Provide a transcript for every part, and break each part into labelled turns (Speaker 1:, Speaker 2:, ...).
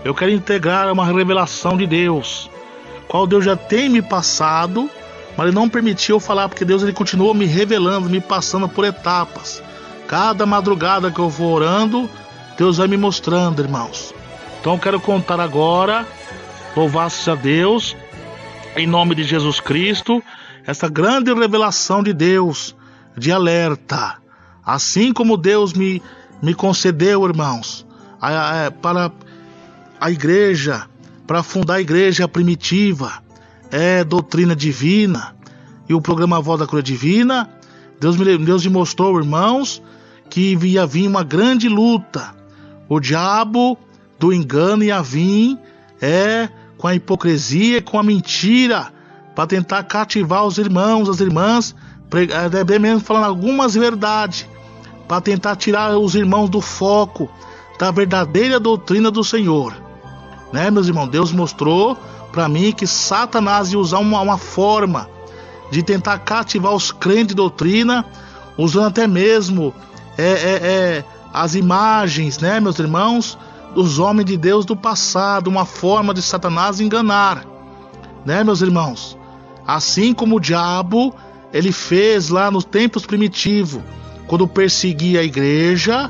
Speaker 1: Eu quero integrar uma revelação de Deus, qual Deus já tem me passado, mas Ele não permitiu eu falar, porque Deus ele continua me revelando, me passando por etapas. Cada madrugada que eu vou orando, Deus vai me mostrando, irmãos. Então eu quero contar agora, louvado-se a Deus, em nome de Jesus Cristo, essa grande revelação de Deus, de alerta. Assim como Deus me concedeu, irmãos, para a igreja, para fundar a igreja primitiva, doutrina divina, e o programa Voz da Cura Divina, Deus me mostrou, irmãos, que ia vir uma grande luta. O diabo do engano ia vir com a hipocrisia e com a mentira, para tentar cativar os irmãos, as irmãs, mesmo falando algumas verdades, para tentar tirar os irmãos do foco da verdadeira doutrina do Senhor. Né, meus irmãos? Deus mostrou para mim que Satanás ia usar uma forma de tentar cativar os crentes de doutrina, usando até mesmo as imagens, né, meus irmãos, dos homens de Deus do passado, uma forma de Satanás enganar, né, meus irmãos? Assim como o diabo, ele fez lá nos tempos primitivos, quando perseguia a igreja,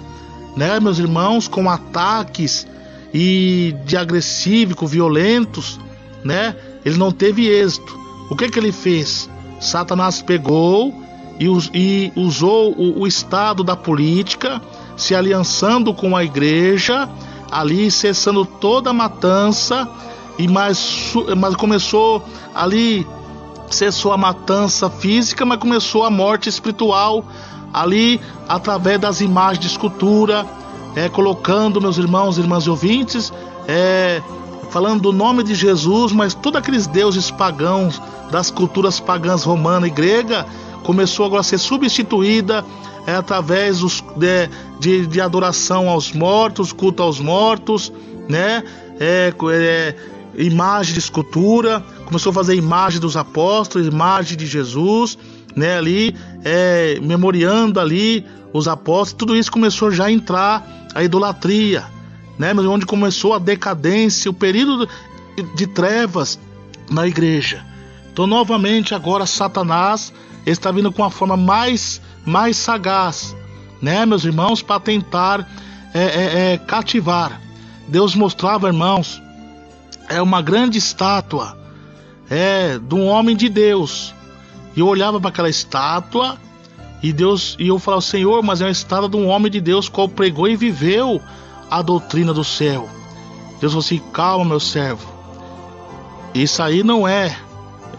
Speaker 1: né, meus irmãos, com ataques e de agressivos, violentos, né, ele não teve êxito. O que ele fez? Satanás pegou e usou o estado da política, se aliançando com a igreja, ali cessando toda a matança, mas começou ali, cessou a matança física, mas começou a morte espiritual, ali através das imagens de escultura, colocando, meus irmãos e irmãs ouvintes, falando do nome de Jesus, mas todos aqueles deuses pagãos das culturas pagãs romana e grega começou agora a ser substituída através de adoração aos mortos, culto aos mortos, né? Imagem de escultura, começou a fazer imagem dos apóstolos, imagem de Jesus, né? Ali memoriando ali os apóstolos. Tudo isso começou já a entrar a idolatria, né? Mas onde começou a decadência, o período de trevas na igreja. Então novamente agora Satanás está vindo com uma forma mais sagaz, né, meus irmãos, para tentar cativar. Deus mostrava, irmãos, uma grande estátua de um homem de Deus, e eu olhava para aquela estátua e eu falava: Senhor, mas é uma estátua de um homem de Deus, qual pregou e viveu a doutrina do céu. Deus falou assim: calma, meu servo, isso aí não é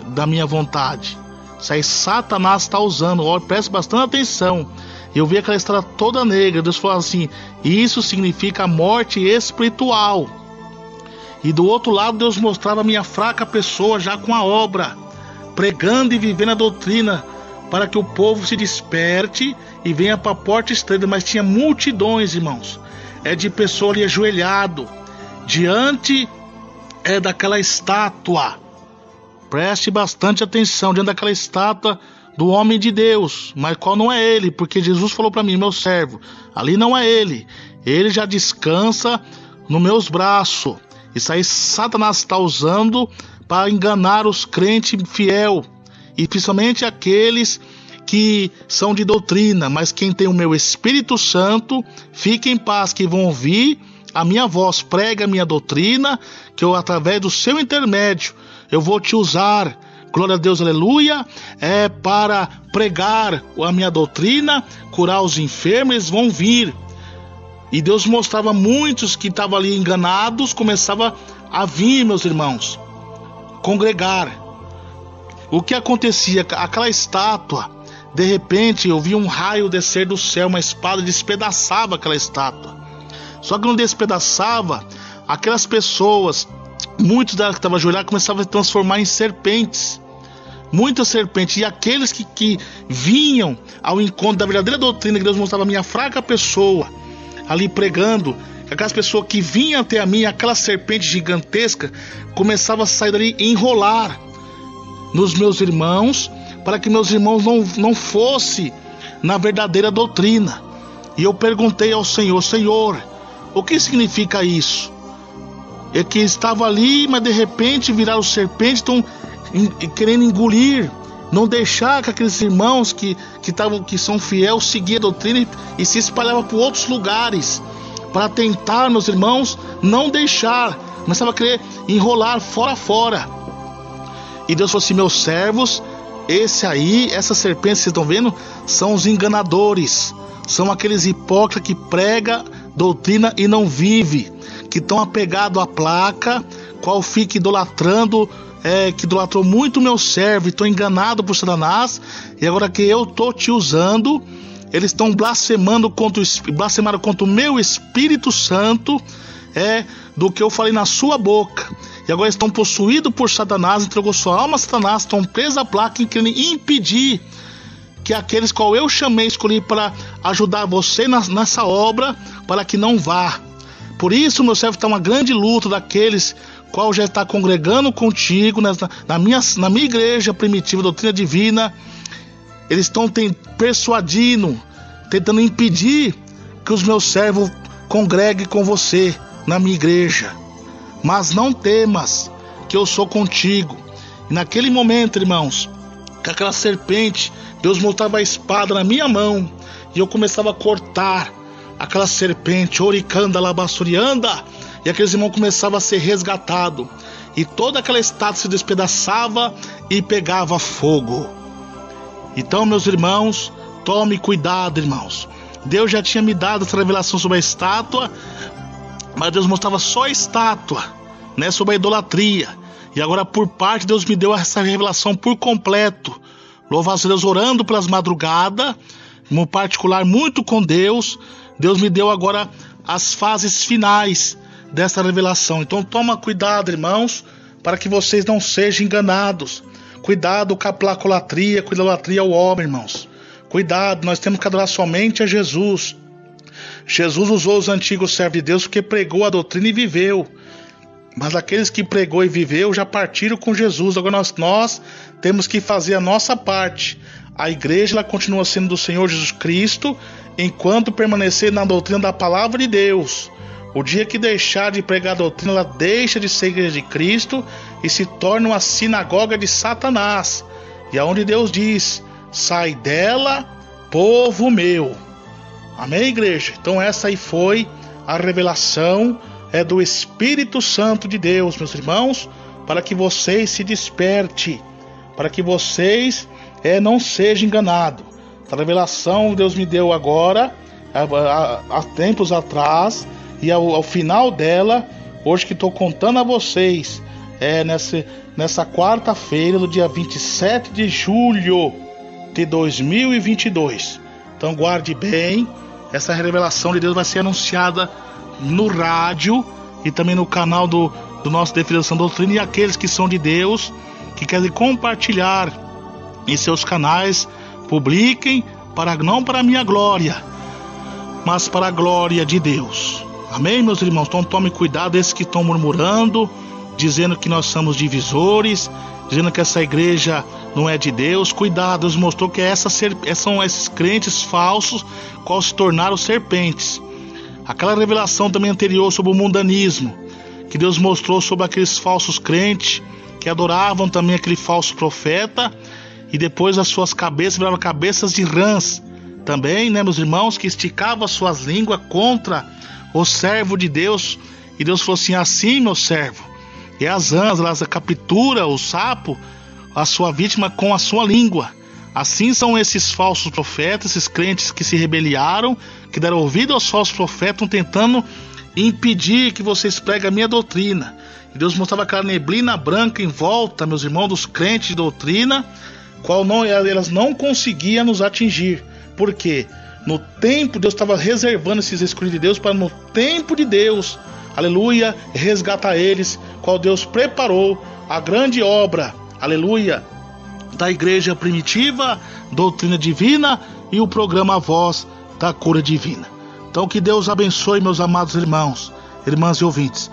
Speaker 1: da minha vontade, isso aí Satanás está usando. Olha, preste bastante atenção. Eu vi aquela estrada toda negra. Deus falou assim: isso significa a morte espiritual. E do outro lado Deus mostrava a minha fraca pessoa já com a obra, pregando e vivendo a doutrina, para que o povo se desperte e venha para a porta estreita. Mas tinha multidões, irmãos, de pessoas ali ajoelhado diante daquela estátua. Preste bastante atenção, diante daquela estátua do homem de Deus, mas qual não é ele? Porque Jesus falou para mim: meu servo, ali não é ele, ele já descansa nos meus braços. Isso aí Satanás está usando para enganar os crentes fiel, e principalmente aqueles que são de doutrina. Mas quem tem o meu Espírito Santo, fique em paz, que vão ouvir a minha voz, prega a minha doutrina, que eu, através do seu intermédio, eu vou te usar, glória a Deus, aleluia, para pregar a minha doutrina, curar os enfermos. Eles vão vir. E Deus mostrava muitos que estavam ali enganados, começava a vir, meus irmãos, congregar. O que acontecia? Aquela estátua, de repente eu vi um raio descer do céu, uma espada despedaçava aquela estátua. Só que não despedaçava, aquelas pessoas, muitos delas que estavam ajoelhados, começavam a se transformar em serpentes, muitas serpentes. E aqueles que vinham ao encontro da verdadeira doutrina, que Deus mostrava a minha fraca pessoa ali pregando, aquelas pessoas que vinham até a mim, aquela serpente gigantesca começava a sair dali e enrolar nos meus irmãos, para que meus irmãos não fossem na verdadeira doutrina. E eu perguntei ao Senhor: Senhor, o que significa isso? que estavam ali, mas de repente viraram serpente, estão querendo engolir, não deixar que aqueles irmãos que são fiéis seguir a doutrina e se espalhavam por outros lugares, para tentar, meus irmãos, não deixar, começava a querer enrolar fora. E Deus falou assim: meus servos, essas serpentes que vocês estão vendo, são os enganadores, são aqueles hipócritas que pregam doutrina e não vive, que estão apegados à placa, qual fica idolatrando, que idolatrou muito meu servo, e estão enganados por Satanás, e agora que eu estou te usando, eles estão blasfemaram contra o meu Espírito Santo, do que eu falei na sua boca, e agora estão possuídos por Satanás, entregou sua alma a Satanás, estão presos à placa, querendo impedir que aqueles qual eu chamei, escolhi para ajudar você nessa obra, para que não vá. Por isso, meu servo, está uma grande luta daqueles qual já está congregando contigo na minha igreja primitiva, doutrina divina. Eles estão persuadindo, tentando impedir que os meus servos congreguem com você na minha igreja. Mas não temas, que eu sou contigo. E naquele momento, irmãos, com aquela serpente, Deus mostrava a espada na minha mão, e eu começava a cortar aquela serpente, oricanda, labassurianda, e aqueles irmãos começavam a ser resgatados, e toda aquela estátua se despedaçava e pegava fogo. Então, meus irmãos, tome cuidado, irmãos. Deus já tinha me dado essa revelação sobre a estátua, mas Deus mostrava só a estátua, sobre a idolatria. E agora, por parte, Deus me deu essa revelação por completo. Louvado seja Deus, orando pelas madrugadas, no particular muito com Deus. Deus me deu agora as fases finais dessa revelação. Então toma cuidado, irmãos, para que vocês não sejam enganados. Cuidado com a placolatria, com a idolatria ao homem, irmãos. Cuidado, nós temos que adorar somente a Jesus. Jesus usou os antigos servos de Deus porque pregou a doutrina e viveu. Mas aqueles que pregou e viveu já partiram com Jesus. Agora nós temos que fazer a nossa parte. A igreja ela continua sendo do Senhor Jesus Cristo, enquanto permanecer na doutrina da palavra de Deus. O dia que deixar de pregar a doutrina, ela deixa de ser igreja de Cristo e se torna uma sinagoga de Satanás. E aonde Deus diz: sai dela, povo meu. Amém, igreja? Então essa aí foi a revelação do Espírito Santo de Deus, meus irmãos, para que vocês se despertem, para que vocês não sejam enganados. A revelação Deus me deu agora, há tempos atrás, e ao final dela, hoje que estou contando a vocês, nessa quarta-feira do dia 27 de julho de 2022. Então guarde bem, essa revelação de Deus vai ser anunciada no rádio e também no canal do nosso Definição da Doutrina, e aqueles que são de Deus, que querem compartilhar em seus canais, publiquem, não para a minha glória, mas para a glória de Deus. Amém, meus irmãos? Então tome cuidado, esses que estão murmurando, dizendo que nós somos divisores, dizendo que essa igreja não é de Deus. Cuidado, Deus mostrou que são esses crentes falsos qual se tornaram serpentes. Aquela revelação também anterior sobre o mundanismo, que Deus mostrou sobre aqueles falsos crentes que adoravam também aquele falso profeta, e depois as suas cabeças viravam cabeças de rãs também, meus irmãos, que esticavam as suas línguas contra o servo de Deus. E Deus falou assim: meu servo, e as rãs, elas capturam o sapo, a sua vítima, com a sua língua. Assim são esses falsos profetas, esses crentes que se rebeliaram, que deram ouvido aos falsos profetas, tentando impedir que vocês preguem a minha doutrina. E Deus mostrava aquela neblina branca em volta, meus irmãos, dos crentes de doutrina, elas não conseguiam nos atingir. Por quê? No tempo, Deus estava reservando esses escolhidos de Deus para no tempo de Deus, aleluia, resgatar eles, qual Deus preparou a grande obra, aleluia, da igreja primitiva, doutrina divina, e o programa A Voz da Cura Divina. Então que Deus abençoe, meus amados irmãos, irmãs e ouvintes.